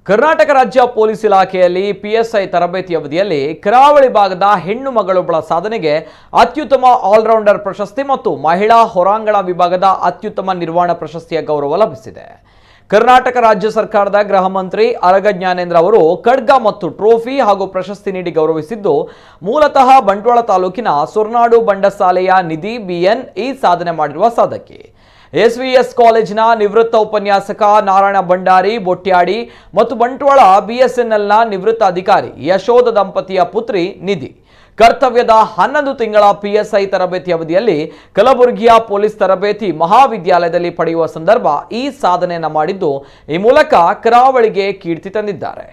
ಕರ್ನಾಟಕ ರಾಜ್ಯ ಪೊಲೀಸ್ ಇಲಾಖೆಯಲ್ಲಿ ಪಿಎಸ್ಐ ತರಬೇತಿ ಅವಧಿಯಲ್ಲಿ ಕರಾವಳಿ ಭಾಗದ ಹೆಣ್ಣು ಮಗಳೊಬ್ಬಳ ಸಾಧನೆಗೆ ಅತ್ಯುತ್ತಮ ಆಲ್ರೌಂಡರ್ ಪ್ರಶಸ್ತಿ ಮತ್ತು ಮಹಿಳಾ ಹೊರಾಂಗಣ ವಿಭಾಗದ ಅತ್ಯುತ್ತಮ ನಿರ್ವಹಣಾ ಪ್ರಶಸ್ತಿಯ ಗೌರವ ಲಭಿಸಿದೆ. ಕರ್ನಾಟಕ ರಾಜ್ಯ ಸರ್ಕಾರದ ಗೃಹ ಮಂತ್ರಿ ಅರಗ ಜ್ಞಾನೇಂದ್ರ ಅವರು ಖಡ್ಗ ಮತ್ತು ಟ್ರೋಫಿ ಹಾಗೂ ಪ್ರಶಸ್ತಿ ನೀಡಿ ಗೌರವಿಸಿದ್ದು, ಮೂಲತಃ ಬಂಟ್ವಾಳ ತಾಲೂಕಿನ ಸುರ್ನಾಡು ಬಂಡಸಾಲೆಯ ನಿಧಿ ಬಿಎನ್ ಈ ಸಾಧನೆ ಮಾಡಿರುವ ಸಾಧಕಿ. ಎಸ್ವಿಎಸ್ ಕಾಲೇಜಿನ ನಿವೃತ್ತ ಉಪನ್ಯಾಸಕ ನಾರಾಯಣ ಭಂಡಾರಿ ಬೊಟ್ಯಾಡಿ ಮತ್ತು ಬಂಟ್ವಾಳ ಬಿಎಸ್ಎನ್ಎಲ್ನ ನಿವೃತ್ತ ಅಧಿಕಾರಿ ಯಶೋಧ ದಂಪತಿಯ ಪುತ್ರಿ ನಿಧಿ ಕರ್ತವ್ಯದ 11 ತಿಂಗಳ ಪಿಎಸ್ಐ ತರಬೇತಿ ಅವಧಿಯಲ್ಲಿ ಕಲಬುರಗಿಯ ಪೊಲೀಸ್ ತರಬೇತಿ ಮಹಾವಿದ್ಯಾಲಯದಲ್ಲಿ ಪಡೆಯುವ ಸಂದರ್ಭ ಈ ಸಾಧನೆಯನ್ನು ಮಾಡಿದ್ದು, ಈ ಮೂಲಕ ಕರಾವಳಿಗೆ ಕೀರ್ತಿ ತಂದಿದ್ದಾರೆ.